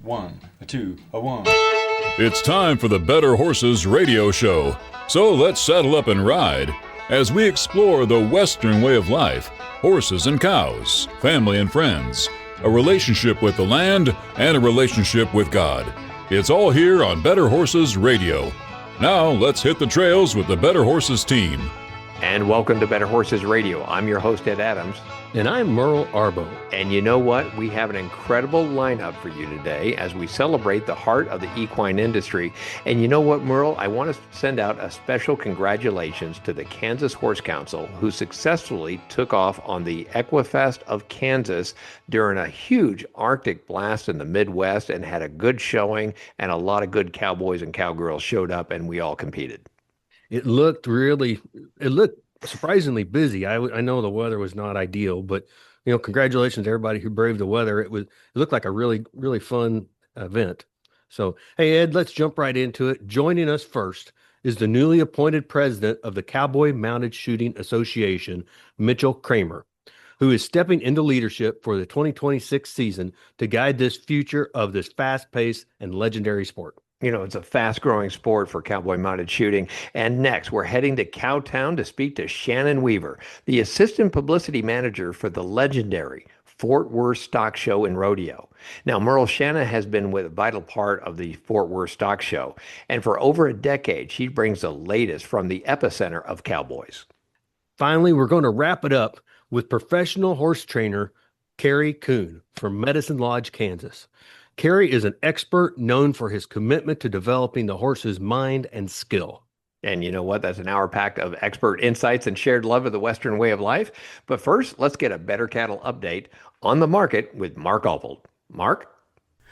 1, a 2, a 1. It's time for the Better Horses Radio Show. So let's saddle up and ride as we explore the Western way of life, horses and cows, family and friends, a relationship with the land, and a relationship with God. It's all here on Better Horses Radio. Now let's hit the trails with the Better Horses team. And welcome to Better Horses Radio. I'm your host, Ed Adams. And I'm Merle Arbo. And you know what? We have an incredible lineup for you today as we celebrate the heart of the equine industry. And you know what, Merle? I want to send out a special congratulations to the Kansas Horse Council, who successfully took off on the Equifest of Kansas during a huge Arctic blast in the Midwest and had a good showing, and a lot of good cowboys and cowgirls showed up, and we all competed. It looked surprisingly busy. I know the weather was not ideal, but congratulations to everybody who braved the weather. It looked like a really, really fun event. So, hey, Ed, let's jump right into it. Joining us first is the newly appointed president of the Cowboy Mounted Shooting Association, Mitchell Kramer, who is stepping into leadership for the 2026 season to guide this future of this fast-paced and legendary sport. It's a fast-growing sport for cowboy mounted shooting. And next, we're heading to Cowtown to speak to Shanna Weaver, the assistant publicity manager for the legendary Fort Worth Stock Show in Rodeo. Now, Merle, Shanna has been with a vital part of the Fort Worth Stock Show, and for over a decade, she brings the latest from the epicenter of cowboys. Finally, we're going to wrap it up with professional horse trainer Kerry Kuhn from Medicine Lodge, Kansas. Kerry is an expert known for his commitment to developing the horse's mind and skill. And you know what? That's an hour packed of expert insights and shared love of the Western way of life. But first, let's get a Better Cattle update on the market with Mark Alvold. Mark?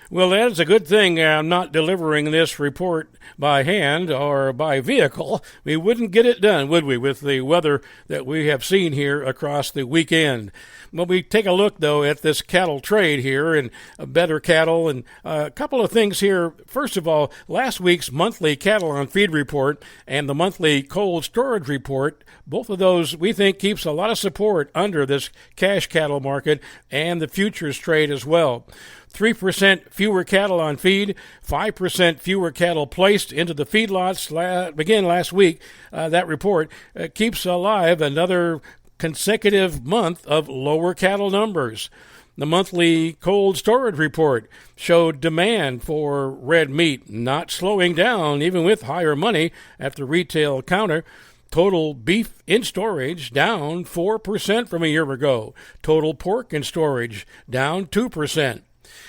Well, that's a good thing I'm not delivering this report by hand or by vehicle. We wouldn't get it done, would we, with the weather that we have seen here across the weekend. Well, we take a look, though, at this cattle trade here and better cattle and a couple of things here. First of all, last week's monthly cattle on feed report and the monthly cold storage report, both of those we think keeps a lot of support under this cash cattle market and the futures trade as well. 3% fewer cattle on feed, 5% fewer cattle placed into the feedlots began last week. That report keeps alive another consecutive month of lower cattle numbers. The monthly cold storage report showed demand for red meat not slowing down even with higher money at the retail counter. Total beef in storage down 4% from a year ago. Total pork in storage down 2%.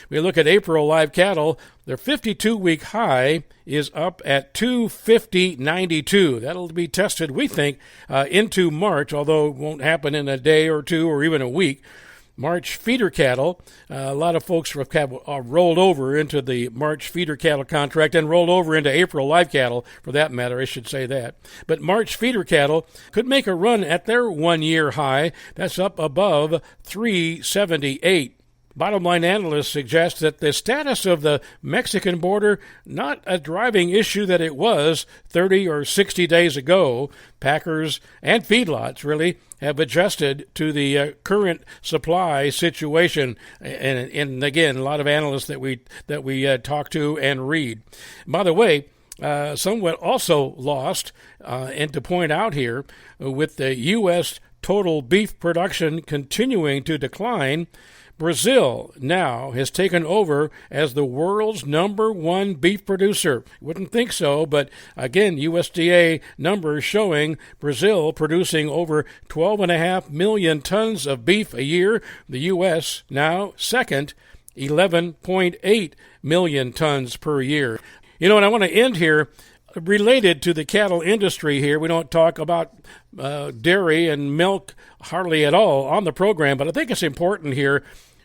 We look at April live cattle. Their 52-week high is up at 250.92. That'll be tested, we think, into March, although it won't happen in a day or two or even a week. March feeder cattle, a lot of folks are rolled over into the March feeder cattle contract and rolled over into April live cattle, for that matter, I should say that. But March feeder cattle could make a run at their one-year high. That's up above 378. Bottom line analysts suggest that the status of the Mexican border, not a driving issue that it was 30 or 60 days ago. Packers and feedlots really have adjusted to the current supply situation. And again, a lot of analysts that we talk to and read. By the way, somewhat also lost, and to point out here, with the U.S. total beef production continuing to decline, Brazil now has taken over as the world's number one beef producer. Wouldn't think so, but again, USDA numbers showing Brazil producing over 12.5 million tons of beef a year. The U.S. now second, 11.8 million tons per year. And I want to end here related to the cattle industry here. We don't talk about dairy and milk hardly at all on the program, but I think it's important here.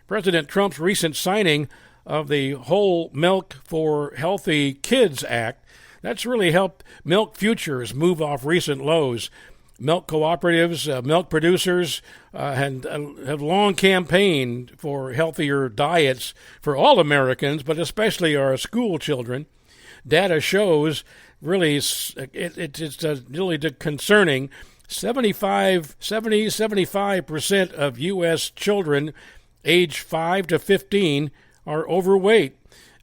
President Trump's recent signing of the Whole Milk for Healthy Kids Act, that's really helped milk futures move off recent lows. Milk cooperatives, milk producers have long campaigned for healthier diets for all Americans, but especially our school children. Data shows really it's really concerning. 75% of U.S. children age 5 to 15 are overweight,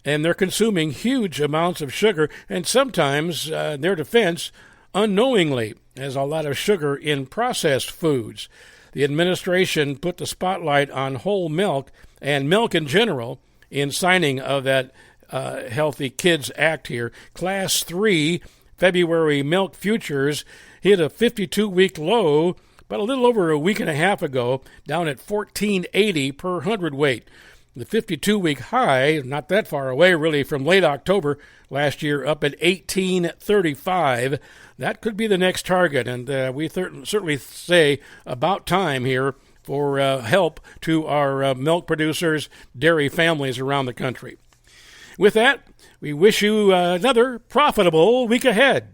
and they're consuming huge amounts of sugar, and sometimes, in their defense, unknowingly, there's a lot of sugar in processed foods. The administration put the spotlight on whole milk and milk in general in signing of that Healthy Kids Act here. Class 3 February milk futures hit a 52-week low but a little over a week and a half ago, down at 1480 per hundredweight. The 52-week high, not that far away really, from late October last year, up at 1835. That could be the next target, and we certainly say about time here for help to our milk producers, dairy families around the country. With that, we wish you another profitable week ahead.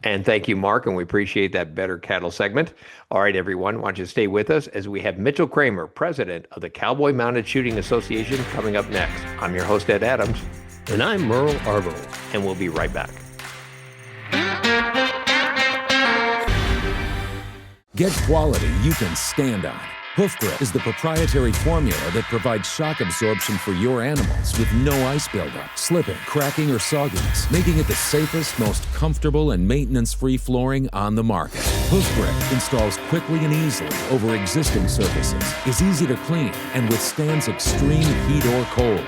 And thank you, Mark, and we appreciate that Better Cattle segment. All right, everyone, why don't you stay with us as we have Mitchell Kramer, president of the Cowboy Mounted Shooting Association, coming up next. I'm your host, Ed Adams. And I'm Merle Arvo. And we'll be right back. Get quality you can stand on. Hoof Grip is the proprietary formula that provides shock absorption for your animals with no ice buildup, slipping, cracking, or sogginess, making it the safest, most comfortable, and maintenance-free flooring on the market. Hoof Grip installs quickly and easily over existing surfaces, is easy to clean, and withstands extreme heat or cold.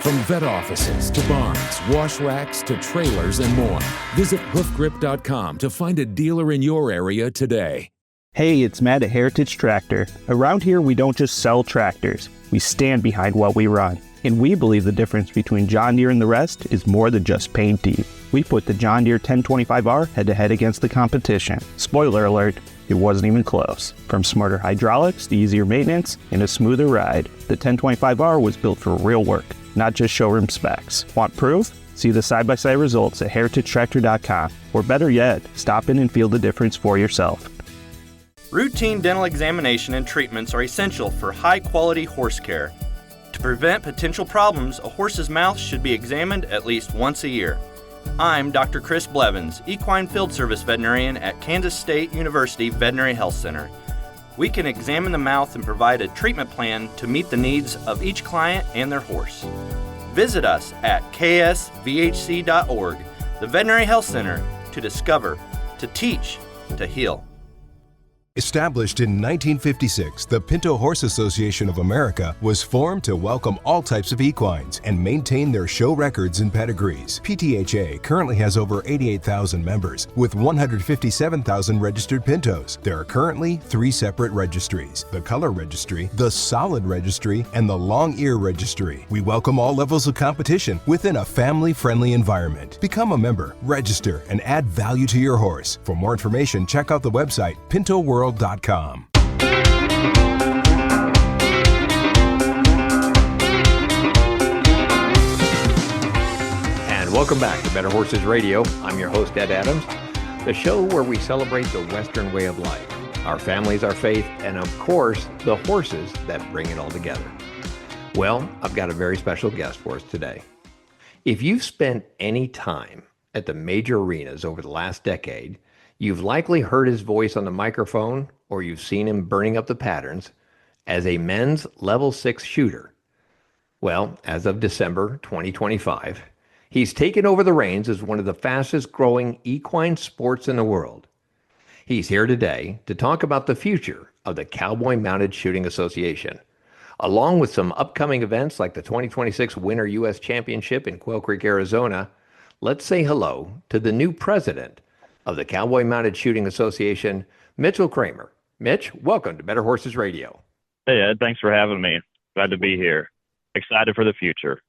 From vet offices to barns, wash racks to trailers and more. Visit hoofgrip.com to find a dealer in your area today. Hey, it's Matt at Heritage Tractor. Around here, we don't just sell tractors. We stand behind what we run. And we believe the difference between John Deere and the rest is more than just paint deep. We put the John Deere 1025R head-to-head against the competition. Spoiler alert, it wasn't even close. From smarter hydraulics to easier maintenance and a smoother ride, the 1025R was built for real work, not just showroom specs. Want proof? See the side-by-side results at heritagetractor.com. Or better yet, stop in and feel the difference for yourself. Routine dental examination and treatments are essential for high-quality horse care. To prevent potential problems, a horse's mouth should be examined at least once a year. I'm Dr. Chris Blevins, Equine Field Service Veterinarian at Kansas State University Veterinary Health Center. We can examine the mouth and provide a treatment plan to meet the needs of each client and their horse. Visit us at ksvhc.org, the Veterinary Health Center, to discover, to teach, to heal. Established in 1956, the Pinto Horse Association of America was formed to welcome all types of equines and maintain their show records and pedigrees. PTHA currently has over 88,000 members with 157,000 registered pintos. There are currently 3 separate registries: the Color Registry, the Solid Registry, and the Long Ear Registry. We welcome all levels of competition within a family-friendly environment. Become a member, register, and add value to your horse. For more information, check out the website pintoworld.com. And welcome back to Better Horses Radio. I'm your host, Ed Adams, the show where we celebrate the Western way of life, our families, our faith, and of course, the horses that bring it all together. Well, I've got a very special guest for us today. If you've spent any time at the major arenas over the last decade, you've likely heard his voice on the microphone, or you've seen him burning up the patterns as a men's level 6 shooter. Well, as of December 2025, he's taken over the reins as one of the fastest growing equine sports in the world. He's here today to talk about the future of the Cowboy Mounted Shooting Association, along with some upcoming events like the 2026 Winter U.S. Championship in Quail Creek, Arizona. Let's say hello to the new president of the Cowboy Mounted Shooting Association, Mitchell Kramer. Mitch, welcome to Better Horses Radio. Hey, Ed, thanks for having me. Glad to be here. Excited for the future.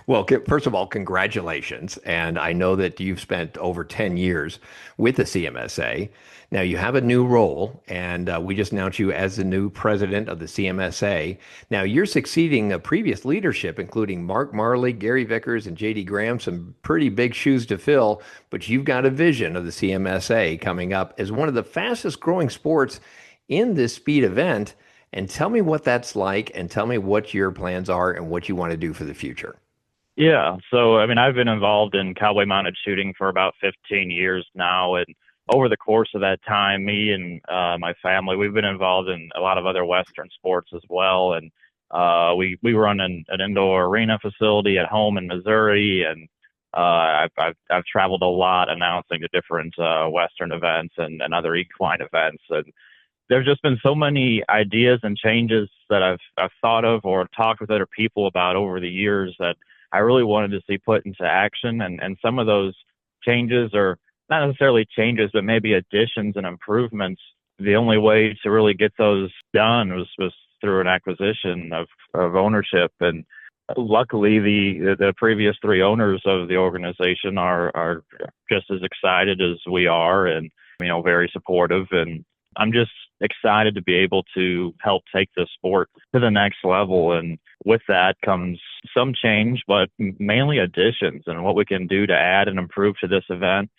Well, first of all, congratulations. And I know that you've spent over 10 years with the CMSA. Now you have a new role, and we just announced you as the new president of the CMSA. Now you're succeeding a previous leadership, including Mark Marley, Gary Vickers, and JD Graham, some pretty big shoes to fill, but you've got a vision of the CMSA coming up as one of the fastest growing sports in this speed event. And tell me what that's like, and tell me what your plans are and what you want to do for the future. Yeah, so, I've been involved in cowboy mounted shooting for about 15 years now, and over the course of that time, me and my family, we've been involved in a lot of other Western sports as well, and We run an indoor arena facility at home in Missouri, and I've traveled a lot announcing the different Western events and other equine events, and there's just been so many ideas and changes that I've thought of or talked with other people about over the years that I really wanted to see put into action, and some of those changes are not necessarily changes, but maybe additions and improvements. The only way to really get those done was through an acquisition of ownership. And luckily, the previous three owners of the organization are just as excited as we are, and very supportive. And I'm just excited to be able to help take the sport to the next level. And with that comes some change, but mainly additions and what we can do to add and improve to this event.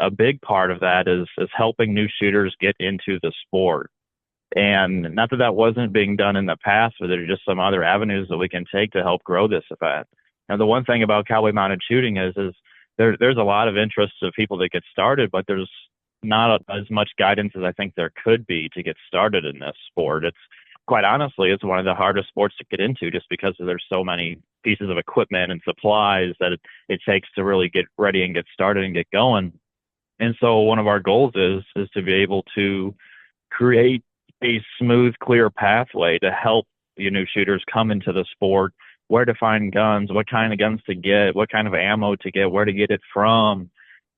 A big part of that is helping new shooters get into the sport. And not that wasn't being done in the past, but there are just some other avenues that we can take to help grow this event. Now, the one thing about cowboy mounted shooting is there's a lot of interest of people that get started, but there's not as much guidance as I think there could be to get started in this sport. It's quite honestly, it's one of the hardest sports to get into just because there's so many pieces of equipment and supplies that it takes to really get ready and get started and get going. And so one of our goals is to be able to create a smooth, clear pathway to help new shooters come into the sport, where to find guns, what kind of guns to get, what kind of ammo to get, where to get it from,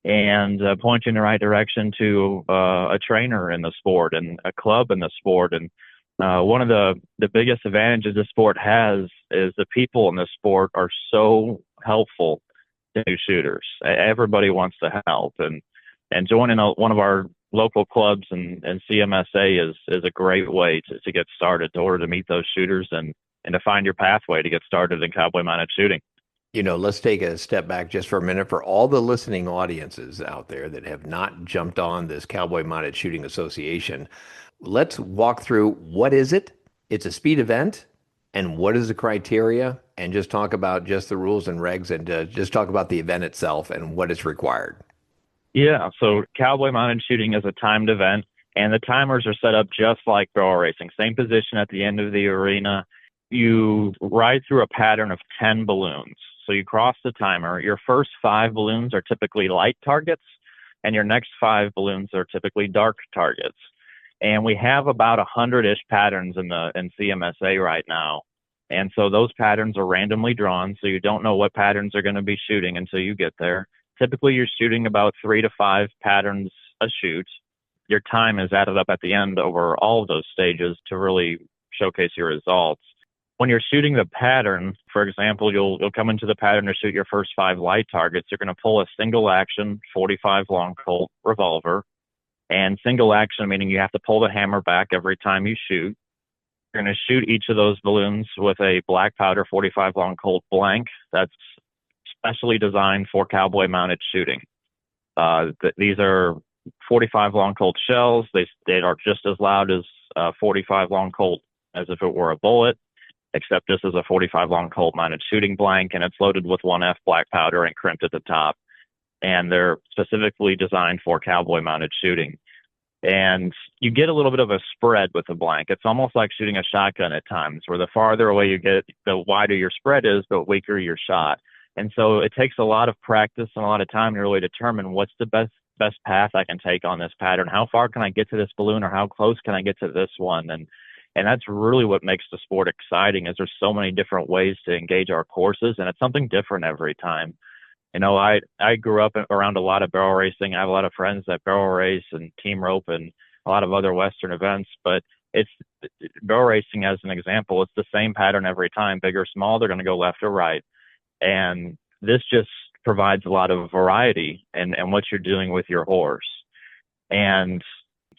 and point you in the right direction to a trainer in the sport and a club in the sport. And one of the biggest advantages the sport has is the people in the sport are so helpful to new shooters. Everybody wants to help, and joining one of our local clubs and CMSA is a great way to get started in order to meet those shooters and to find your pathway to get started in cowboy mounted shooting. Let's take a step back just for a minute for all the listening audiences out there that have not jumped on this Cowboy Mounted Shooting Association. Let's walk through what is it? It's a speed event, and what is the criteria? And just talk about just the rules and regs, and just talk about the event itself and what is required. Yeah, so cowboy mounted shooting is a timed event, and the timers are set up just like barrel racing. Same position at the end of the arena. You ride through a pattern of 10 balloons. So you cross the timer. Your first 5 balloons are typically light targets, and your next 5 balloons are typically dark targets. And we have about 100-ish patterns in CMSA right now. And so those patterns are randomly drawn, so you don't know what patterns are going to be shooting until you get there. Typically, you're shooting about 3 to 5 patterns a shoot. Your time is added up at the end over all of those stages to really showcase your results. When you're shooting the pattern, for example, you'll come into the pattern to shoot your first 5 light targets. You're going to pull a single action 45 long Colt revolver, and single action meaning you have to pull the hammer back every time you shoot. You're going to shoot each of those balloons with a black powder 45 long Colt blank that's specially designed for cowboy mounted shooting. These are 45 long Colt shells. They are just as loud as 45 long Colt as if it were a bullet, except this is a 45 long Colt mounted shooting blank, and it's loaded with 1F black powder and crimped at the top. And they're specifically designed for cowboy mounted shooting. And you get a little bit of a spread with the blank. It's almost like shooting a shotgun at times, where the farther away you get, the wider your spread is, the weaker your shot. And so it takes a lot of practice and a lot of time to really determine what's the best path I can take on this pattern. How far can I get to this balloon, or how close can I get to this one? And that's really what makes the sport exciting, is there's so many different ways to engage our courses, and it's something different every time. I grew up around a lot of barrel racing. I have a lot of friends that barrel race and team rope and a lot of other Western events, but it's barrel racing as an example. It's the same pattern every time, big or small, they're going to go left or right. And this just provides a lot of variety in what you're doing with your horse. And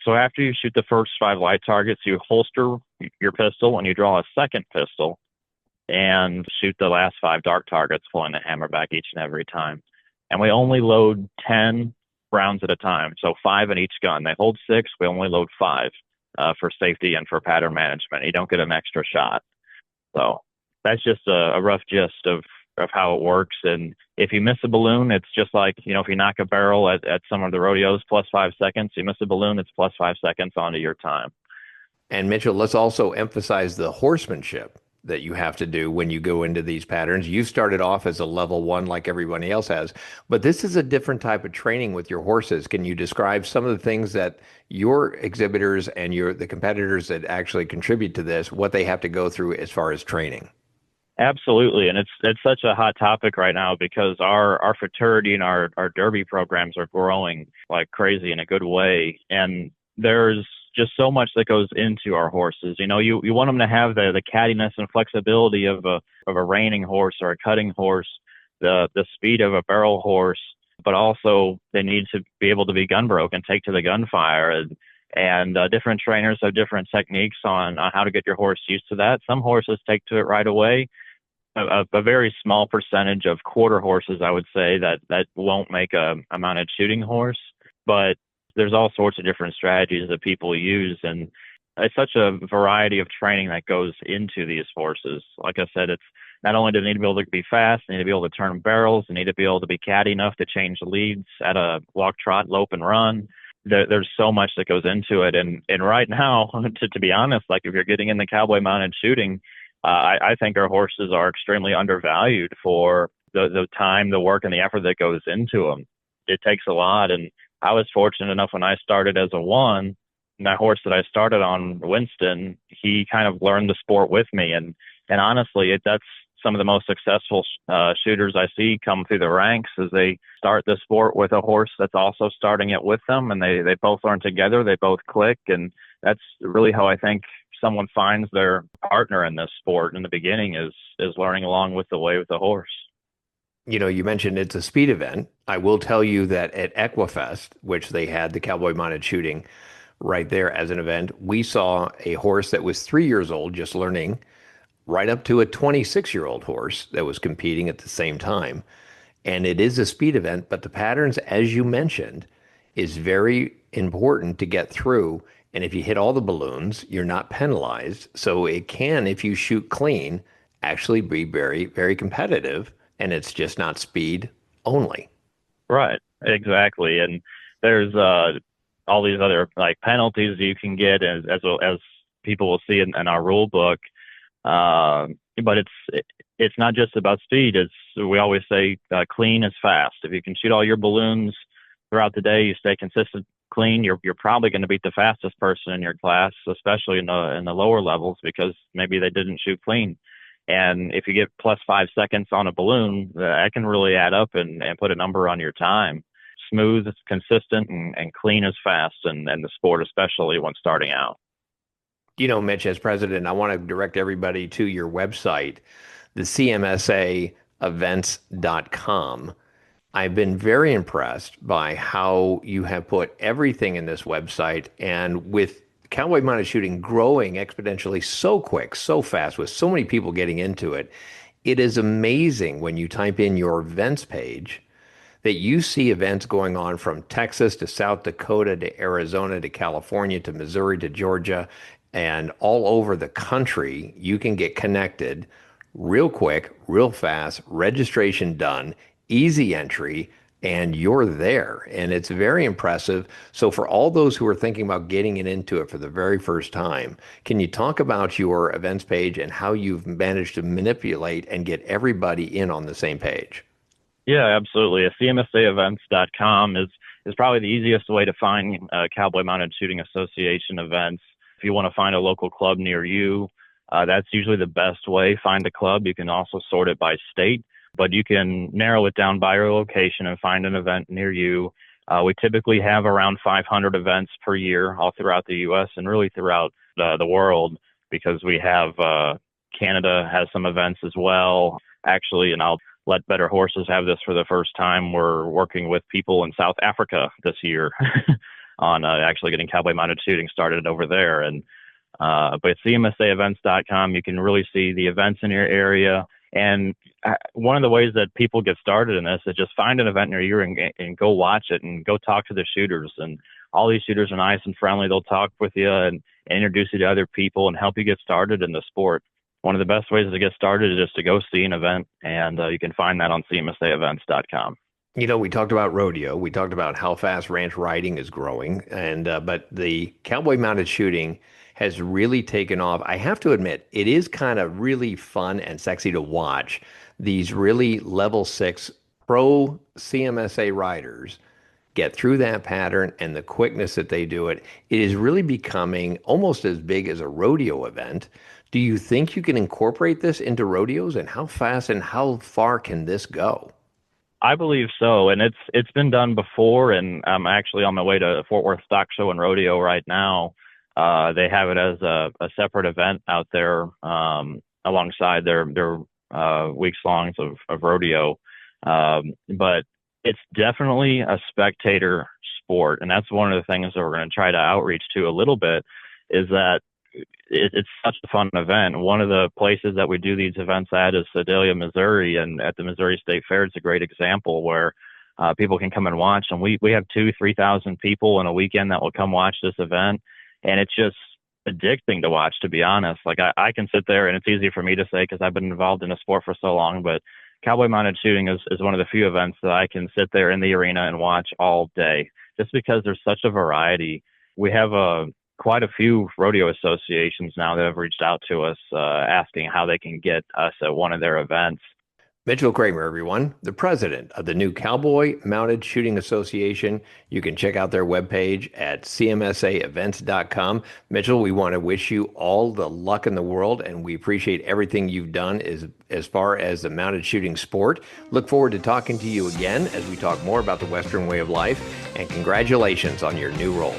so after you shoot the first 5 light targets, you holster your pistol and you draw a second pistol and shoot the last 5 dark targets, pulling the hammer back each and every time. And we only load 10 rounds at a time, so 5 in each gun. They hold 6, we only load 5 for safety and for pattern management. You don't get an extra shot. So that's just a rough gist of how it works. And if you miss a balloon, it's just like, if you knock a barrel at some of the rodeos, plus 5 seconds. You miss a balloon, it's plus 5 seconds onto your time. And Mitchell, let's also emphasize the horsemanship that you have to do when you go into these patterns. You started off as a level one like everybody else has, but this is a different type of training with your horses. Can you describe some of the things that your exhibitors and the competitors that actually contribute to this, what they have to go through as far as training? Absolutely, and it's such a hot topic right now because our fraternity and our derby programs are growing like crazy in a good way, and there's just so much that goes into our horses. You know, you want them to have the cattiness and flexibility of a reining horse or a cutting horse, the speed of a barrel horse, but also they need to be able to be gun broke and take to the gunfire. And different trainers have different techniques on how to get your horse used to that. Some horses take to it right away. A very small percentage of quarter horses, I would say, that won't make a mounted shooting horse, but there's all sorts of different strategies that people use, and it's such a variety of training that goes into these horses. Like I said, it's not only do they need to be able to be fast, they need to be able to turn barrels, they need to be able to be catty enough to change leads at a walk, trot, lope, and run. There's so much that goes into it, and right now, to be honest, like if you're getting in the cowboy mounted shooting, I think our horses are extremely undervalued for the time, the work, and the effort that goes into them. It takes a lot, and I was fortunate enough when I started as a one, that horse that I started on, Winston, he kind of learned the sport with me. And honestly, that's some of the most successful shooters I see come through the ranks as they start the sport with a horse that's also starting it with them. And they both learn together, they both click. And that's really how I think someone finds their partner in this sport in the beginning is learning along with the horse. You know, you mentioned it's a speed event. I will tell you that at Equifest, which they had the cowboy mounted shooting right there as an event, we saw a horse that was 3 years old just learning, right up to a 26-year-old horse that was competing at the same time. And it is a speed event, but the patterns, as you mentioned, is very important to get through. And if you hit all the balloons, you're not penalized. So it can, if you shoot clean, actually be very, very competitive. And it's just not speed only. Right, exactly. And there's all these other like penalties you can get as well as people will see in our rule book. But it's not just about speed. We always say clean is fast. If you can shoot all your balloons throughout the day, you stay consistent, clean, you're probably going to beat the fastest person in your class, especially in the lower levels, because maybe they didn't shoot clean. And if you get plus 5 seconds on a balloon, that can really add up and put a number on your time. Smooth, consistent, and clean is fast, and the sport, especially when starting out. You know, Mitch, as president, I want to direct everybody to your website, the cmsaevents.com. I've been very impressed by how you have put everything in this website, and with cowboy mounted shooting growing exponentially so quick, so fast, with so many people getting into it, it is amazing when you type in your events page that you see events going on from Texas to South Dakota to Arizona to California to Missouri to Georgia and all over the country. You can get connected real quick, real fast, registration done, easy entry, and you're there. And it's very impressive. So for all those who are thinking about getting into it for the very first time, can you talk about your events page and how you've managed to manipulate and get everybody in on the same page? Yeah, absolutely. CMSAevents.com is probably the easiest way to find Cowboy Mounted Shooting Association events. If you want to find a local club near you, that's usually the best way. Find a club. You can also sort it by state, but you can narrow it down by your location and find an event near you. We typically have around 500 events per year all throughout the U.S. and really throughout the world, because we have Canada has some events as well. Actually, and I'll let Better Horses have this for the first time, we're working with people in South Africa this year on actually getting cowboy mounted shooting started over there. And but CMSAevents.com, you can really see the events in your area. And one of the ways that people get started in this is just find an event near you and go watch it and go talk to the shooters. And all these shooters are nice and friendly. They'll talk with you and introduce you to other people and help you get started in the sport. One of the best ways to get started is just to go see an event, and you can find that on CMSAevents.com. You know, we talked about rodeo. We talked about how fast ranch riding is growing, and but the cowboy mounted shooting has really taken off. I have to admit, it is kind of really fun and sexy to watch these really level 6 pro CMSA riders get through that pattern and the quickness that they do it. It is really becoming almost as big as a rodeo event. Do you think you can incorporate this into rodeos, and how fast and how far can this go? I believe so, and it's been done before, and I'm actually on my way to Fort Worth Stock Show and Rodeo right now. They have it as a separate event out there alongside their weeks longs of rodeo. But it's definitely a spectator sport, and that's one of the things that we're going to try to outreach to a little bit, is that it's such a fun event. One of the places that we do these events at is Sedalia, Missouri, and at the Missouri State Fair, it's a great example where people can come and watch. And we have 2,000-3,000 people in a weekend that will come watch this event, and it's just addicting to watch, to be honest. Like I can sit there, and it's easy for me to say because I've been involved in the sport for so long, but Cowboy Mounted Shooting is one of the few events that I can sit there in the arena and watch all day, just because there's such a variety. We have quite a few rodeo associations now that have reached out to us asking how they can get us at one of their events. Mitchell Kramer, everyone, the president of the new Cowboy Mounted Shooting Association. You can check out their webpage at cmsaevents.com. Mitchell, we want to wish you all the luck in the world, and we appreciate everything you've done as far as the mounted shooting sport. Look forward to talking to you again as we talk more about the Western way of life, and congratulations on your new role.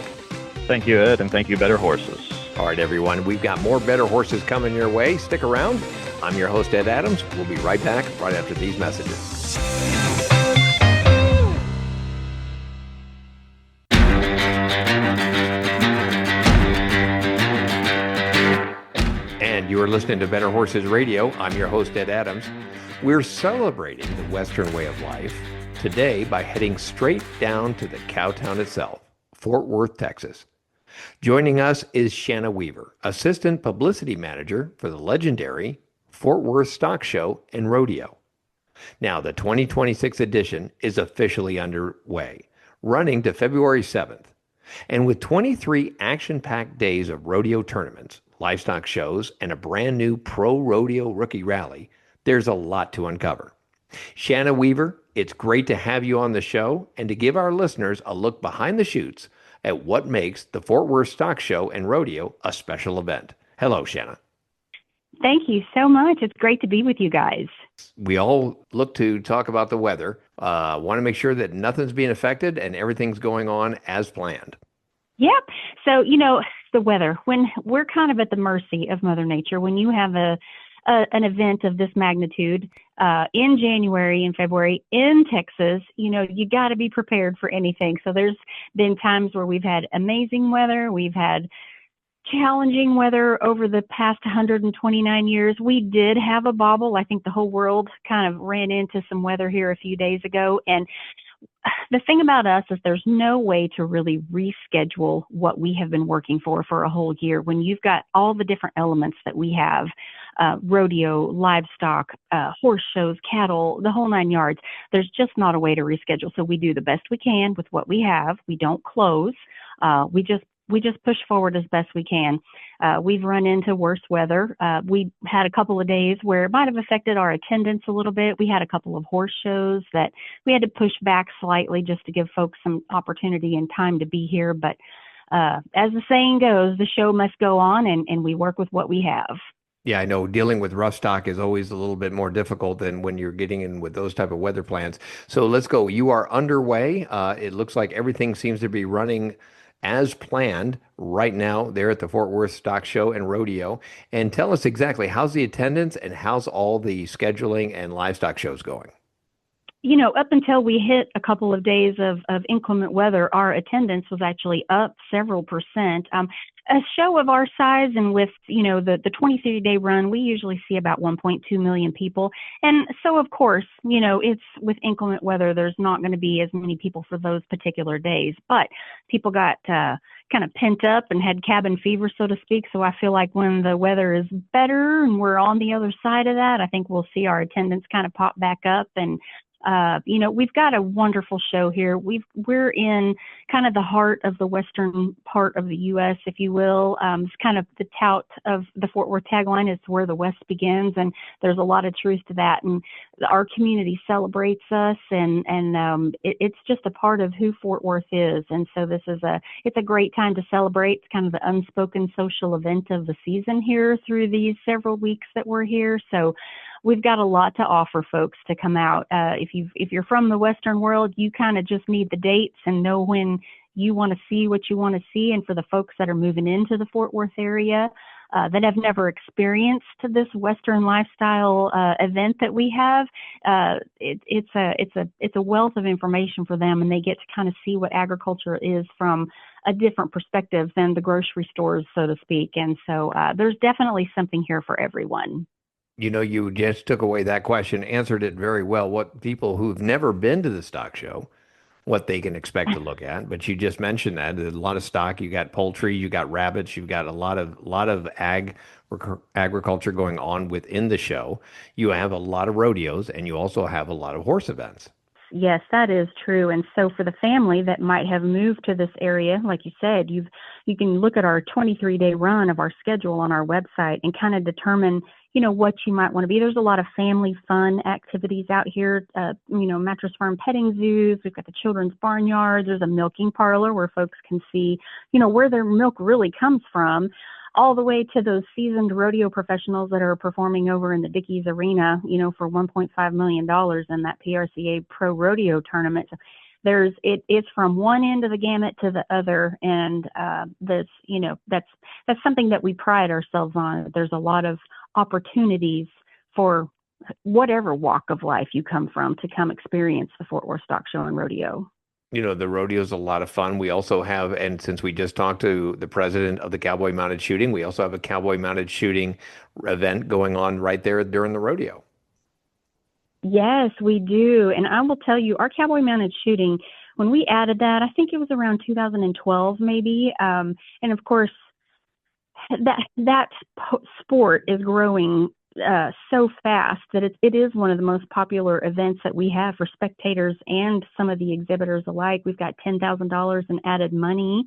Thank you, Ed, and thank you, Better Horses. All right, everyone, we've got more Better Horses coming your way. Stick around. I'm your host, Ed Adams. We'll be right back right after these messages. And you are listening to Better Horses Radio. I'm your host, Ed Adams. We're celebrating the Western way of life today by heading straight down to the cowtown itself, Fort Worth, Texas. Joining us is Shanna Weaver, Assistant Publicity Manager for the legendary Fort Worth Stock Show and Rodeo. Now, the 2026 edition is officially underway, running to February 7th. And with 23 action-packed days of rodeo tournaments, livestock shows, and a brand new pro rodeo rookie rally, there's a lot to uncover. Shanna Weaver, it's great to have you on the show and to give our listeners a look behind the chutes at what makes the Fort Worth Stock Show and Rodeo a special event. Hello, Shanna. Thank you so much. It's great to be with you guys. We all look to talk about the weather. Want to make sure that nothing's being affected and everything's going on as planned. Yep. So, the weather, when we're kind of at the mercy of Mother Nature, when you have an event of this magnitude in January and February in Texas, you got to be prepared for anything. So there's been times where we've had amazing weather. We've had challenging weather over the past 129 years. We did have a bobble. I think the whole world kind of ran into some weather here a few days ago. And the thing about us is there's no way to really reschedule what we have been working for a whole year when you've got all the different elements that we have, rodeo, livestock, horse shows, cattle, the whole 9 yards. There's just not a way to reschedule. So we do the best we can with what we have. We don't close. We just push forward as best we can. We've run into worse weather. We had a couple of days where it might have affected our attendance a little bit. We had a couple of horse shows that we had to push back slightly just to give folks some opportunity and time to be here. But as the saying goes, the show must go on, and we work with what we have. Yeah, I know dealing with rough stock is always a little bit more difficult than when you're getting in with those type of weather plans. So let's go. You are underway. It looks like everything seems to be running as planned right now there at the Fort Worth Stock Show and Rodeo. And tell us exactly, how's the attendance and how's all the scheduling and livestock shows going? Up until we hit a couple of days of inclement weather, our attendance was actually up several percent. A show of our size and with, the 23-day run, we usually see about 1.2 million people. And so, of course, it's with inclement weather, there's not going to be as many people for those particular days. But people got kind of pent up and had cabin fever, so to speak. So I feel like when the weather is better and we're on the other side of that, I think we'll see our attendance kind of pop back up. And We've got a wonderful show here. We're in kind of the heart of the western part of the U.S., if you will. It's kind of the tout of the Fort Worth tagline is where the West begins, and there's a lot of truth to that. And our community celebrates us, and it's just a part of who Fort Worth is. And so it's a great time to celebrate. It's kind of the unspoken social event of the season here through these several weeks that we're here. So we've got a lot to offer folks to come out. If you're from the Western world, you kind of just need the dates and know when you want to see what you want to see. And for the folks that are moving into the Fort Worth area that have never experienced this Western lifestyle event that we have, it's a wealth of information for them, and they get to kind of see what agriculture is from a different perspective than the grocery stores, so to speak. And so there's definitely something here for everyone. You just took away that question, answered it very well. What people who've never been to the stock show, what they can expect to look at. But you just mentioned that there's a lot of stock. You got poultry, you got rabbits, you've got a lot of agriculture going on within the show. You have a lot of rodeos, and you also have a lot of horse events. Yes, that is true. And so for the family that might have moved to this area, like you said, you can look at our 23-day run of our schedule on our website and kind of determine, what you might want to be. There's a lot of family fun activities out here, Mattress Firm petting zoos. We've got the children's barnyard. There's a milking parlor where folks can see, where their milk really comes from, all the way to those seasoned rodeo professionals that are performing over in the Dickies Arena, for $1.5 million in that PRCA Pro Rodeo tournament. It's from one end of the gamut to the other, and that's something that we pride ourselves on. There's a lot of opportunities for whatever walk of life you come from to come experience the Fort Worth Stock Show and Rodeo. The rodeo is a lot of fun. We also have, and since we just talked to the president of the Cowboy Mounted Shooting, we also have a Cowboy Mounted Shooting event going on right there during the rodeo. Yes, we do. And I will tell you, our Cowboy Mounted Shooting, when we added that, I think it was around 2012 maybe. And of course, that sport is growing so fast that it is one of the most popular events that we have for spectators and some of the exhibitors alike. We've got $10,000 in added money.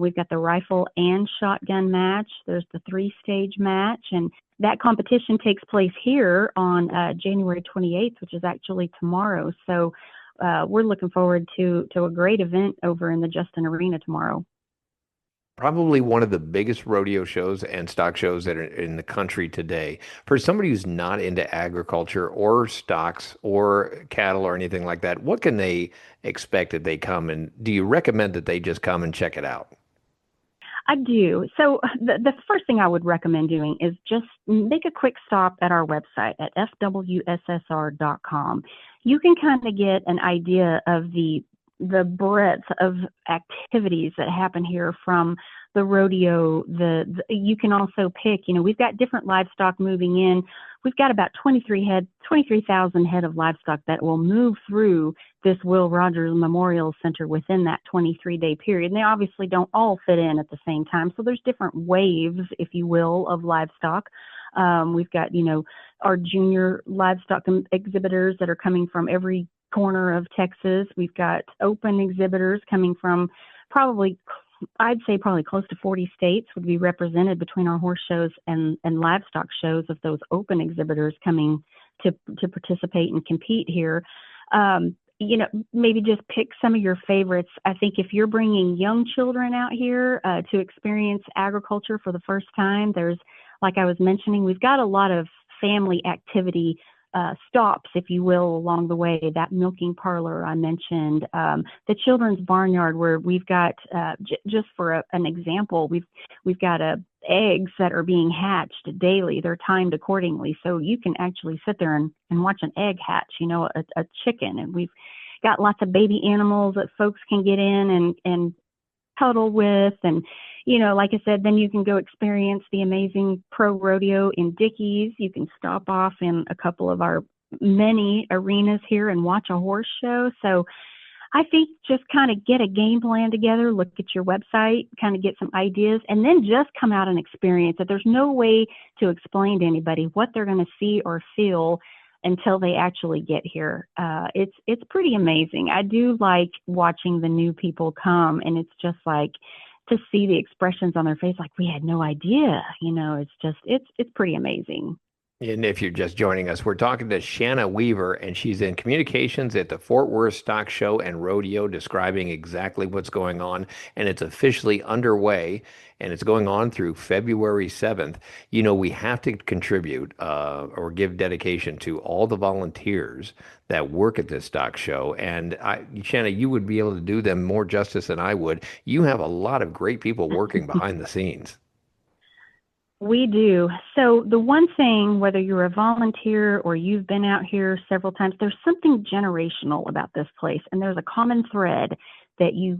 We've got the rifle and shotgun match. There's the 3-stage match, and that competition takes place here on January 28th, which is actually tomorrow. So we're looking forward to a great event over in the Justin Arena tomorrow. Probably one of the biggest rodeo shows and stock shows that are in the country today. For somebody who's not into agriculture or stocks or cattle or anything like that, what can they expect if they come? And do you recommend that they just come and check it out? I do. So the first thing I would recommend doing is just make a quick stop at our website at fwssr.com. You can kind of get an idea of the breadth of activities that happen here, from the rodeo. You can also pick, we've got different livestock moving in. We've got about 23,000 head of livestock that will move through this Will Rogers Memorial Center within that 23-day period. And they obviously don't all fit in at the same time. So there's different waves, if you will, of livestock. We've got, our junior livestock exhibitors that are coming from every corner of Texas. We've got open exhibitors coming from I'd say probably close to 40 states would be represented between our horse shows and livestock shows, of those open exhibitors coming to participate and compete here. Maybe just pick some of your favorites. I think if you're bringing young children out here to experience agriculture for the first time, there's, like I was mentioning, we've got a lot of family activity stops, if you will, along the way. That milking parlor I mentioned, the children's barnyard, where we've got, just for an example, we've got eggs that are being hatched daily. They're timed accordingly, so you can actually sit there and watch an egg hatch, a chicken. And we've got lots of baby animals that folks can get in and cuddle with. And like I said, then you can go experience the amazing pro rodeo in Dickies. You can stop off in a couple of our many arenas here and watch a horse show. So I think just kind of get a game plan together, look at your website, kind of get some ideas, and then just come out and experience it. There's no way to explain to anybody what they're going to see or feel until they actually get here. It's pretty amazing. I do like watching the new people come, and it's just like to see the expressions on their face, like we had no idea. It's pretty amazing. And if you're just joining us, we're talking to Shanna Weaver, and she's in communications at the Fort Worth Stock Show and Rodeo, describing exactly what's going on. And it's officially underway, and it's going on through February 7th. We have to contribute or give dedication to all the volunteers that work at this stock show. And Shanna, you would be able to do them more justice than I would. You have a lot of great people working behind the scenes. We do. So the one thing, whether you're a volunteer or you've been out here several times, there's something generational about this place, and there's a common thread that you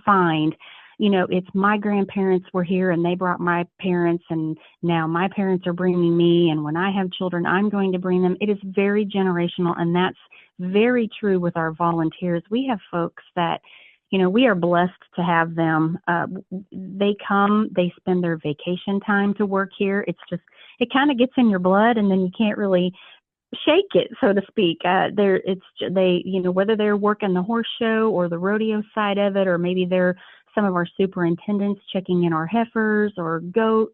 find. It's my grandparents were here and they brought my parents, and now my parents are bringing me, and when I have children, I'm going to bring them. It is very generational, and that's very true with our volunteers. We have folks that we are blessed to have them. They come, they spend their vacation time to work here. It's just, it kind of gets in your blood, and then you can't really shake it, so to speak. Whether they're working the horse show or the rodeo side of it, or maybe they're some of our superintendents checking in our heifers or goats.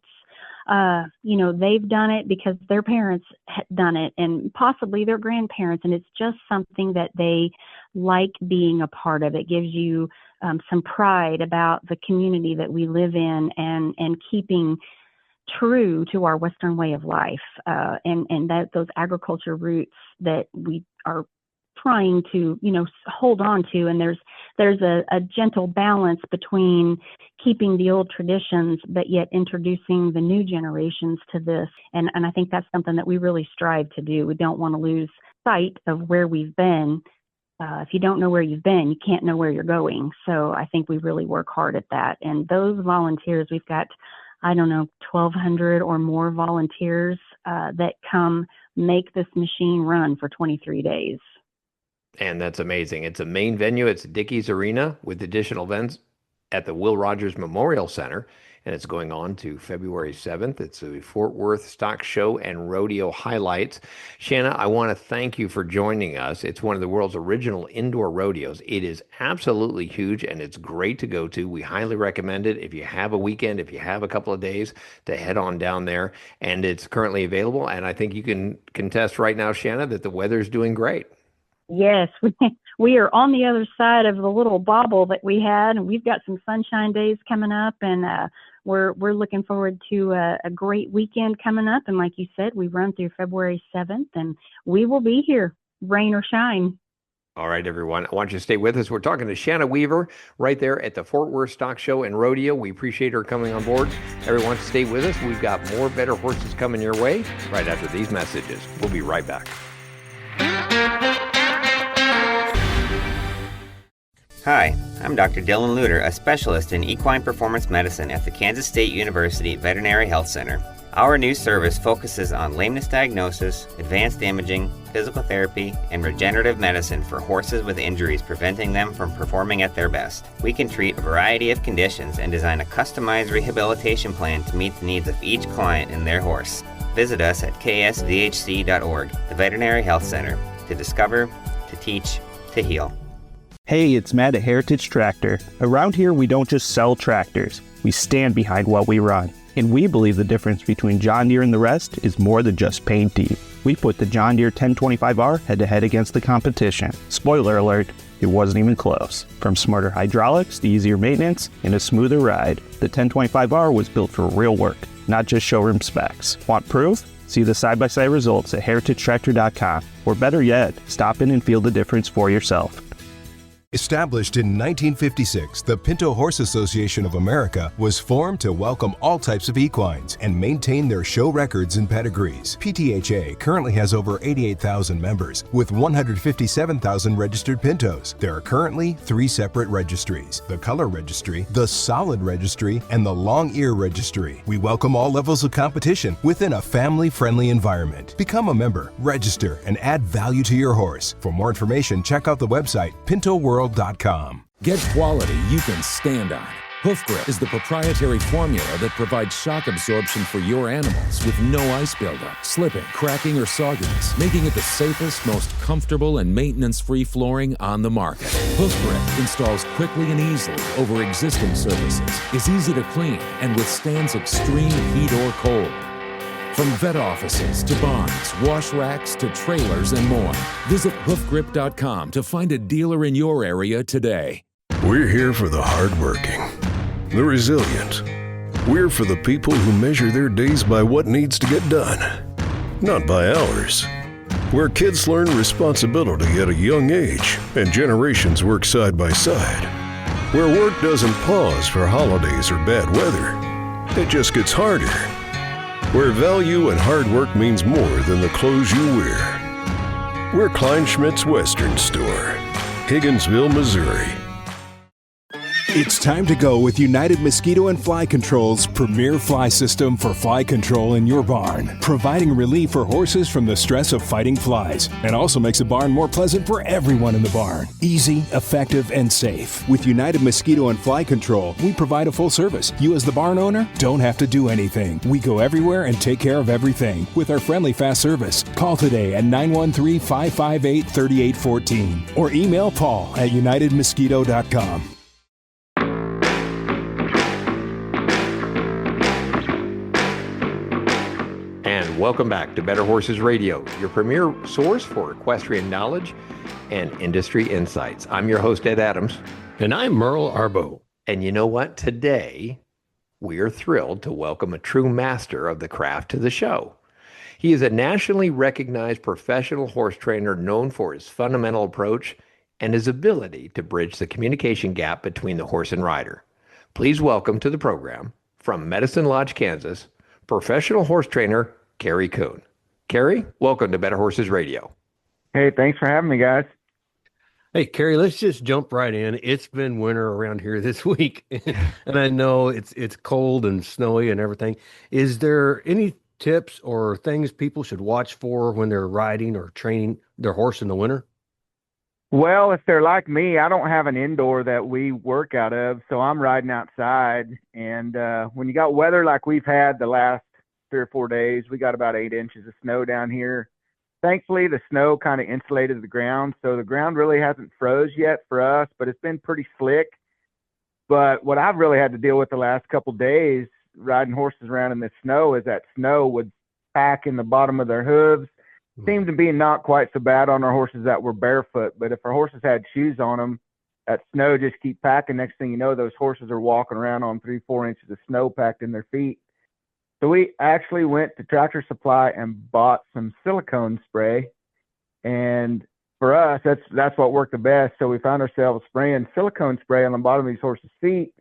They've done it because their parents had done it, and possibly their grandparents, and it's just something that they like being a part of. It gives you some pride about the community that we live in, and keeping true to our Western way of life, and that those agriculture roots that we are trying to hold on to. And there's a gentle balance between keeping the old traditions but yet introducing the new generations to this, and I think that's something that we really strive to do. We don't want to lose sight of where we've been. If you don't know where you've been, you can't know where you're going. So I think we really work hard at that. And those volunteers, we've got 1,200 or more volunteers that come make this machine run for 23 days. And that's amazing. It's a main venue. It's Dickey's Arena with additional events at the Will Rogers Memorial Center, and it's going on to February 7th. It's the Fort Worth Stock Show and Rodeo highlights. Shanna, I want to thank you for joining us. It's one of the world's original indoor rodeos. It is absolutely huge, and it's great to go to. We highly recommend it if you have a weekend, if you have a couple of days, to head on down there. And it's currently available, and I think you can contest right now, Shanna, that the weather's doing great. Yes, we are on the other side of the little bobble that we had, and we've got some sunshine days coming up, and we're looking forward to a great weekend coming up. And like you said, we run through February 7th, and we will be here, rain or shine. All right, everyone. I want you to stay with us. We're talking to Shanna Weaver right there at the Fort Worth Stock Show and Rodeo. We appreciate her coming on board. Everyone, stay with us. We've got more better horses coming your way right after these messages. We'll be right back. Hi, I'm Dr. Dylan Luter, a specialist in equine performance medicine at the Kansas State University Veterinary Health Center. Our new service focuses on lameness diagnosis, advanced imaging, physical therapy, and regenerative medicine for horses with injuries preventing them from performing at their best. We can treat a variety of conditions and design a customized rehabilitation plan to meet the needs of each client and their horse. Visit us at ksvhc.org, the Veterinary Health Center, to discover, to teach, to heal. Hey, it's Matt at Heritage Tractor. Around here, we don't just sell tractors. We stand behind what we run. And we believe the difference between John Deere and the rest is more than just paint deep. We put the John Deere 1025R head-to-head against the competition. Spoiler alert, it wasn't even close. From smarter hydraulics to easier maintenance and a smoother ride, the 1025R was built for real work, not just showroom specs. Want proof? See the side-by-side results at heritagetractor.com. Or better yet, stop in and feel the difference for yourself. Established in 1956, the Pinto Horse Association of America was formed to welcome all types of equines and maintain their show records and pedigrees. PTHA currently has over 88,000 members with 157,000 registered pintos. There are currently 3 separate registries: the Color Registry, the Solid Registry, and the Long Ear Registry. We welcome all levels of competition within a family-friendly environment. Become a member, register, and add value to your horse. For more information, check out the website pintoworld.com. Get quality you can stand on. Hoof Grip is the proprietary formula that provides shock absorption for your animals with no ice buildup, slipping, cracking, or sogginess, making it the safest, most comfortable, and maintenance-free flooring on the market. Hoof Grip installs quickly and easily over existing surfaces, is easy to clean, and withstands extreme heat or cold. From vet offices to barns, wash racks to trailers and more. Visit hoofgrip.com to find a dealer in your area today. We're here for the hardworking, the resilient. We're for the people who measure their days by what needs to get done, not by hours. Where kids learn responsibility at a young age and generations work side by side. Where work doesn't pause for holidays or bad weather. It just gets harder. Where value and hard work means more than the clothes you wear. We're Kleinschmidt's Western Store, Higginsville, Missouri. It's time to go with United Mosquito and Fly Control's premier fly system for fly control in your barn, providing relief for horses from the stress of fighting flies, and also makes the barn more pleasant for everyone in the barn. Easy, effective, and safe. With United Mosquito and Fly Control, we provide a full service. You as the barn owner don't have to do anything. We go everywhere and take care of everything with our friendly fast service. Call today at 913-558-3814 or email Paul at unitedmosquito.com. Welcome back to Better Horses Radio, your premier source for equestrian knowledge and industry insights. I'm your host, Ed Adams. And I'm Merle Arbo. And you know what? Today, we are thrilled to welcome a true master of the craft to the show. He is a nationally recognized professional horse trainer known for his fundamental approach and his ability to bridge the communication gap between the horse and rider. Please welcome to the program, from Medicine Lodge, Kansas, professional horse trainer Kerry Kuhn. Kerry, welcome to Better Horses Radio. Hey, thanks for having me, guys. Hey, Kerry, let's just jump right in. It's been winter around here this week, and I know it's cold and snowy and everything. Is there any tips or things people should watch for when they're riding or training their horse in the winter? Well, if they're like me, I don't have an indoor that we work out of, so I'm riding outside. And when you got weather like we've had the last 3 or 4 days, we got about 8 inches of snow down here. Thankfully, the snow kind of insulated the ground, so the ground really hasn't froze yet for us, but it's been pretty slick. But what I've really had to deal with the last couple days riding horses around in the snow is that snow would pack in the bottom of their hooves. Seemed to be not quite so bad on our horses that were barefoot, but if our horses had shoes on them, that snow just keep packing. Next thing you know, those horses are walking around on 3-4 inches of snow packed in their feet. So we actually went to Tractor Supply and bought some silicone spray. And for us, that's what worked the best. So we found ourselves spraying silicone spray on the bottom of these horses' feet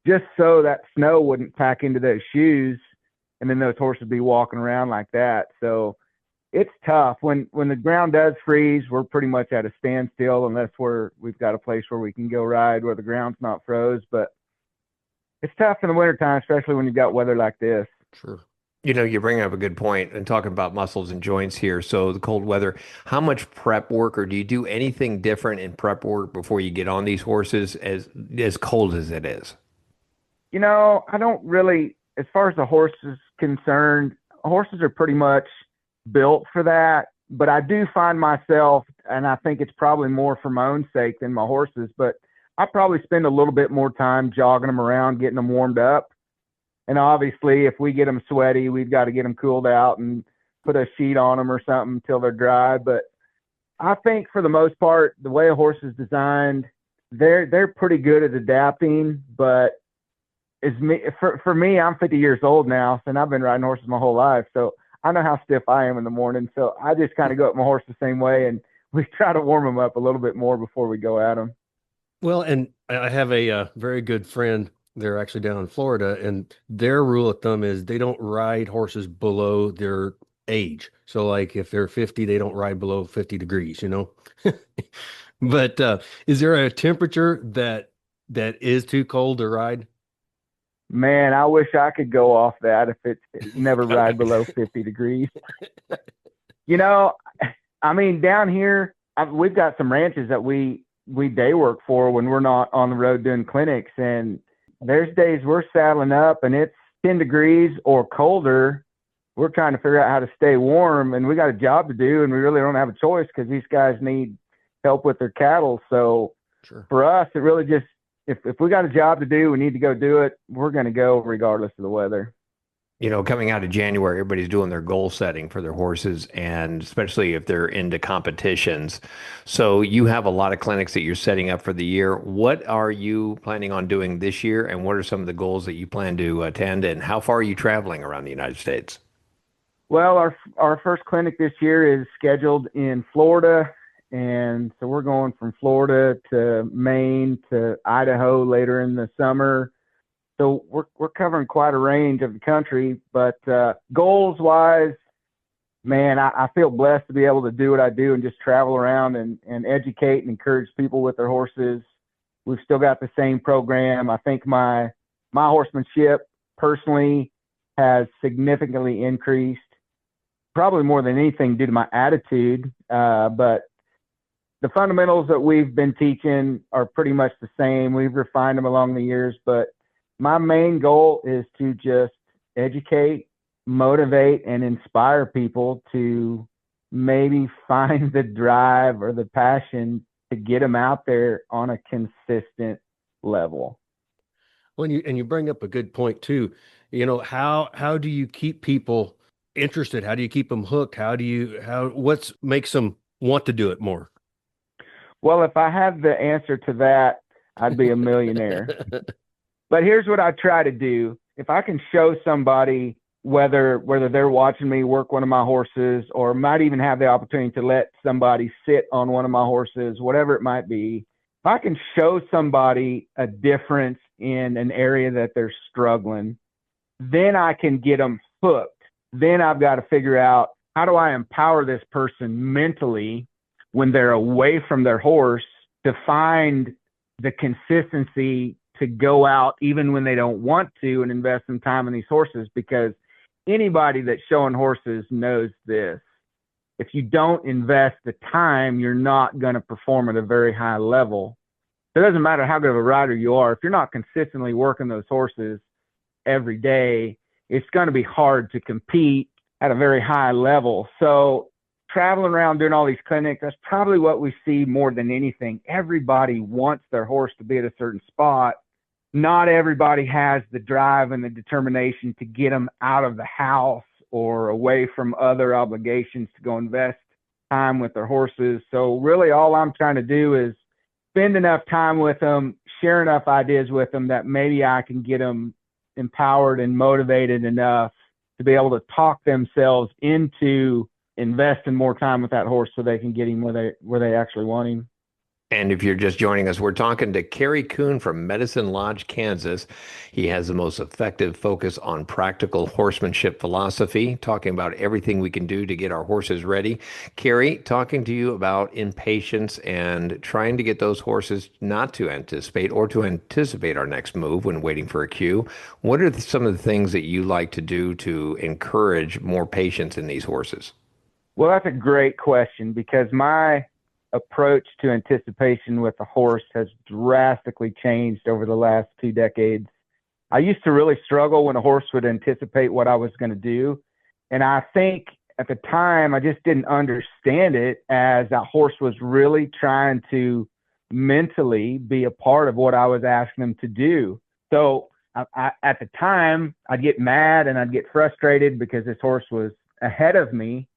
just so that snow wouldn't pack into those shoes. And then those horses would be walking around like that. So it's tough. When the ground does freeze, we're pretty much at a standstill unless we've got a place where we can go ride where the ground's not froze. But it's tough in the wintertime, especially when you've got weather like this. Sure. You know, you bring up a good point and talking about muscles and joints here. So the cold weather, how much prep work, or do you do anything different in prep work before you get on these horses as cold as it is? You know, I don't really, as far as the horse is concerned, horses are pretty much built for that. But I do find myself, and I think it's probably more for my own sake than my horses, but I probably spend a little bit more time jogging them around, getting them warmed up. And obviously, if we get them sweaty, we've got to get them cooled out and put a sheet on them or something until they're dry. But I think for the most part, the way a horse is designed, they're pretty good at adapting. But for me, I'm 50 years old now, and I've been riding horses my whole life. So I know how stiff I am in the morning. So I just kind of go up my horse the same way, and we try to warm them up a little bit more before we go at them. Well, and I have a very good friend. They're actually down in Florida, and their rule of thumb is they don't ride horses below their age. So like if they're 50, they don't ride below 50 degrees, you know? But is there a temperature that is too cold to ride? Man, I wish I could go off that if it's never ride below 50 degrees. You know, I mean, down here, we've got some ranches that we day work for when we're not on the road doing clinics, and there's days we're saddling up and it's 10 degrees or colder. We're trying to figure out how to stay warm, and we got a job to do, and we really don't have a choice because these guys need help with their cattle. So for us, it really just, if we got a job to do, we need to go do it. We're going to go regardless of the weather. You know, coming out of January, everybody's doing their goal setting for their horses, and especially if they're into competitions. So you have a lot of clinics that you're setting up for the year. What are you planning on doing this year, and what are some of the goals that you plan to attend, and how far are you traveling around the United States? Well, our first clinic this year is scheduled in Florida, and so we're going from Florida to Maine to Idaho later in the summer. So we're covering quite a range of the country, but goals wise, man, I feel blessed to be able to do what I do and just travel around and educate and encourage people with their horses. We've still got the same program. I think my horsemanship personally has significantly increased, probably more than anything due to my attitude. But the fundamentals that we've been teaching are pretty much the same. We've refined them along the years, but my main goal is to just educate, motivate, and inspire people to maybe find the drive or the passion to get them out there on a consistent level. Well, you bring up a good point too. You know, how do you keep people interested? How do you keep them hooked? What makes them want to do it more? Well, if I had the answer to that, I'd be a millionaire. But here's what I try to do. If I can show somebody, whether they're watching me work one of my horses or might even have the opportunity to let somebody sit on one of my horses, whatever it might be, if I can show somebody a difference in an area that they're struggling, then I can get them hooked. Then I've got to figure out, how do I empower this person mentally when they're away from their horse to find the consistency to go out even when they don't want to and invest some time in these horses? Because anybody that's showing horses knows this. If you don't invest the time, you're not going to perform at a very high level. It doesn't matter how good of a rider you are. If you're not consistently working those horses every day, it's going to be hard to compete at a very high level. So traveling around doing all these clinics, that's probably what we see more than anything. Everybody wants their horse to be at a certain spot. Not everybody has the drive and the determination to get them out of the house or away from other obligations to go invest time with their horses. So really all I'm trying to do is spend enough time with them, share enough ideas with them that maybe I can get them empowered and motivated enough to be able to talk themselves into investing more time with that horse so they can get him where they actually want him. And if you're just joining us, we're talking to Kerry Kuhn from Medicine Lodge, Kansas. He has the most effective focus on practical horsemanship philosophy, talking about everything we can do to get our horses ready. Kerry, talking to you about impatience and trying to get those horses not to anticipate or to anticipate our next move when waiting for a cue. What are some of the things that you like to do to encourage more patience in these horses? Well, that's a great question, because my approach to anticipation with the horse has drastically changed over the last 2 decades. I used to really struggle when a horse would anticipate what I was going to do. And I think at the time, I just didn't understand it as that horse was really trying to mentally be a part of what I was asking him to do. So at the time, I'd get mad and I'd get frustrated because this horse was ahead of me.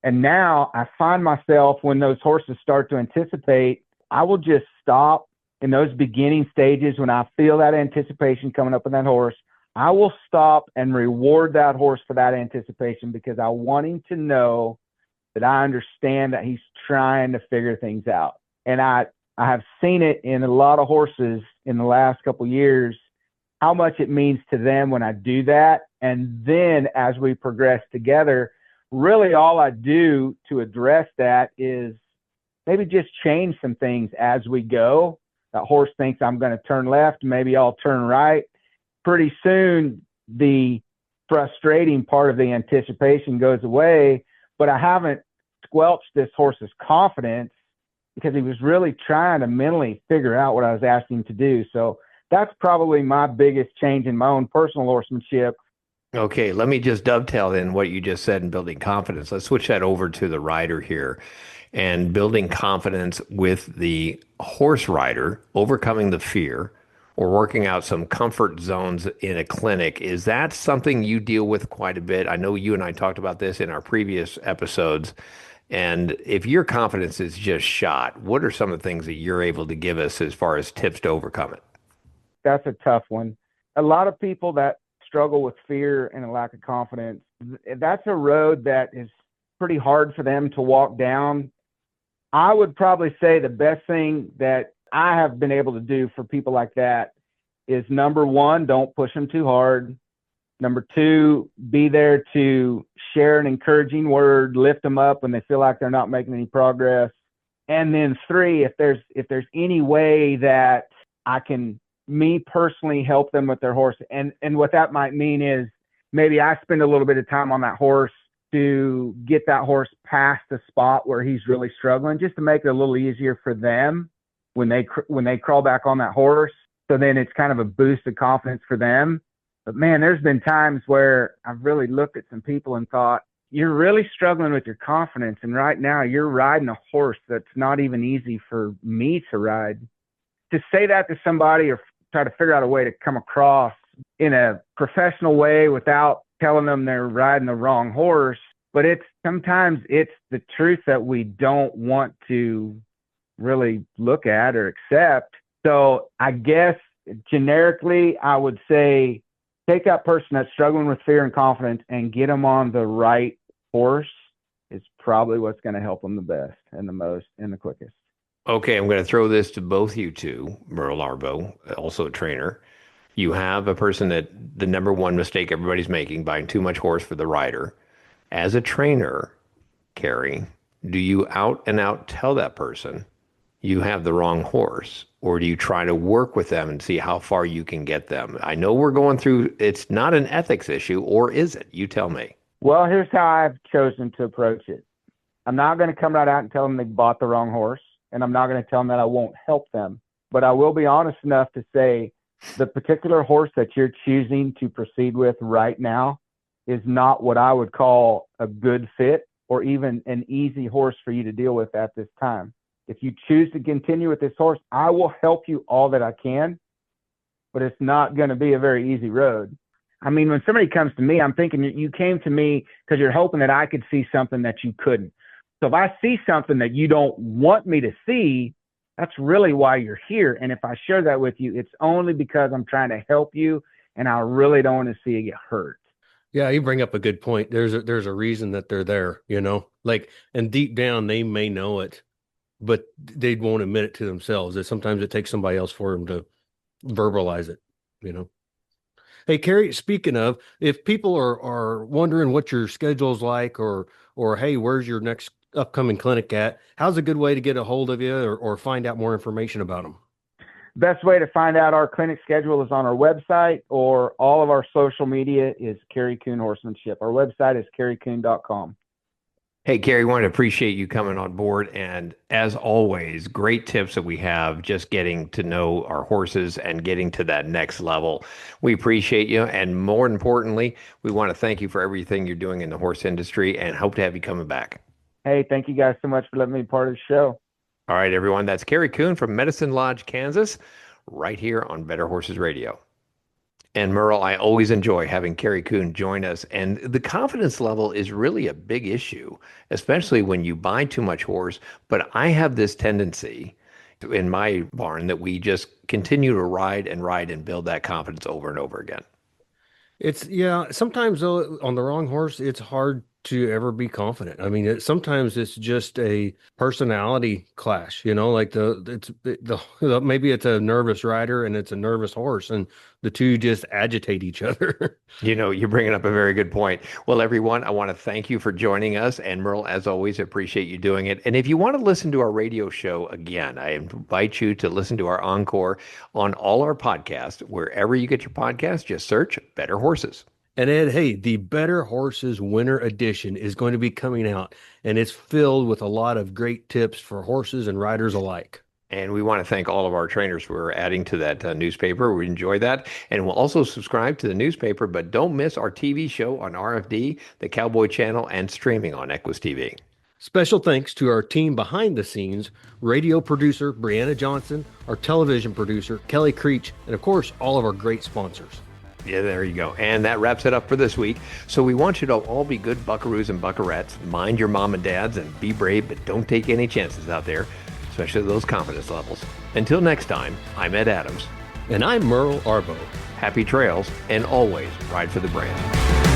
And now I find myself, when those horses start to anticipate, I will just stop in those beginning stages. When I feel that anticipation coming up in that horse, I will stop and reward that horse for that anticipation, because I want him to know that I understand that he's trying to figure things out. And I have seen it in a lot of horses in the last couple of years, how much it means to them when I do that. And then as we progress together, really all I do to address that is maybe just change some things as we go. That horse thinks I'm going to turn left, maybe I'll turn right. Pretty soon, the frustrating part of the anticipation goes away, but I haven't squelched this horse's confidence because he was really trying to mentally figure out what I was asking him to do. So that's probably my biggest change in my own personal horsemanship. Okay, let me just dovetail in what you just said in building confidence. Let's switch that over to the rider here and building confidence with the horse rider, overcoming the fear or working out some comfort zones in a clinic. Is that something you deal with quite a bit? I know you and I talked about this in our previous episodes. And if your confidence is just shot, what are some of the things that you're able to give us as far as tips to overcome it? That's a tough one. A lot of people that struggle with fear and a lack of confidence, that's a road that is pretty hard for them to walk down. I would probably say the best thing that I have been able to do for people like that is, number one, don't push them too hard. Number two, be there to share an encouraging word, lift them up when they feel like they're not making any progress. And then three, if there's any way that I can, me personally, help them with their horse. And what that might mean is maybe I spend a little bit of time on that horse to get that horse past the spot where he's really struggling, just to make it a little easier for them when they crawl back on that horse. So then it's kind of a boost of confidence for them. But man, there's been times where I've really looked at some people and thought, you're really struggling with your confidence. And right now you're riding a horse that's not even easy for me to ride. To say that to somebody or try to figure out a way to come across in a professional way without telling them they're riding the wrong horse. But sometimes it's the truth that we don't want to really look at or accept. So I guess generically, I would say take that person that's struggling with fear and confidence and get them on the right horse is probably what's going to help them the best and the most and the quickest. Okay, I'm going to throw this to both you two, Merle Arbo, also a trainer. You have a person that the number one mistake everybody's making, buying too much horse for the rider. As a trainer, Kerry, do you out and out tell that person you have the wrong horse, or do you try to work with them and see how far you can get them? I know we're going through, it's not an ethics issue, or is it? You tell me. Well, here's how I've chosen to approach it. I'm not going to come right out and tell them they bought the wrong horse, and I'm not going to tell them that I won't help them. But I will be honest enough to say the particular horse that you're choosing to proceed with right now is not what I would call a good fit or even an easy horse for you to deal with at this time. If you choose to continue with this horse, I will help you all that I can, but it's not going to be a very easy road. I mean, when somebody comes to me, I'm thinking you came to me because you're hoping that I could see something that you couldn't. So if I see something that you don't want me to see, that's really why you're here. And if I share that with you, it's only because I'm trying to help you, and I really don't want to see you get hurt. Yeah, you bring up a good point. There's a reason that they're there, like, and deep down they may know it, but they won't admit it to themselves. That sometimes it takes somebody else for them to verbalize it, Hey, Kerry, speaking of, if people are wondering what your schedule's like or hey, where's your next upcoming clinic at, how's a good way to get a hold of you or find out more information about them? Best way to find out our clinic schedule is on our website, or all of our social media is Kerry Kuhn Horsemanship. Our website is kerrykuhn.com. Hey, Kerry, want to appreciate you coming on board. And as always, great tips that we have just getting to know our horses and getting to that next level. We appreciate you. And more importantly, we want to thank you for everything you're doing in the horse industry and hope to have you coming back. Hey, thank you guys so much for letting me be part of the show. All right, everyone. That's Kerry Kuhn from Medicine Lodge, Kansas, right here on Better Horses Radio. And Merle, I always enjoy having Kerry Kuhn join us. And the confidence level is really a big issue, especially when you buy too much horse. But I have this tendency in my barn that we just continue to ride and build that confidence over and over again. Sometimes though, on the wrong horse, it's hard to ever be confident. I mean, sometimes it's just a personality clash, like maybe it's a nervous rider and it's a nervous horse, and the two just agitate each other. You're bringing up a very good point. Well, everyone, I want to thank you for joining us. And Merle, as always, appreciate you doing it. And if you want to listen to our radio show again, I invite you to listen to our encore on all our podcasts. Wherever you get your podcasts, just search Better Horses. And Ed, hey, the Better Horses Winter Edition is going to be coming out, and it's filled with a lot of great tips for horses and riders alike. And we want to thank all of our trainers for adding to that newspaper. We enjoy that. And we'll also subscribe to the newspaper, but don't miss our TV show on RFD, the Cowboy Channel, and streaming on Equus TV. Special thanks to our team behind the scenes, radio producer Brianna Johnson, our television producer Kelly Creech, and of course, all of our great sponsors. Yeah, there you go. And that wraps it up for this week. So we want you to all be good buckaroos and buckarettes. Mind your mom and dads and be brave, but don't take any chances out there, especially those confidence levels. Until next time, I'm Ed Adams. And I'm Merle Arbo. Happy trails, and always ride for the brand.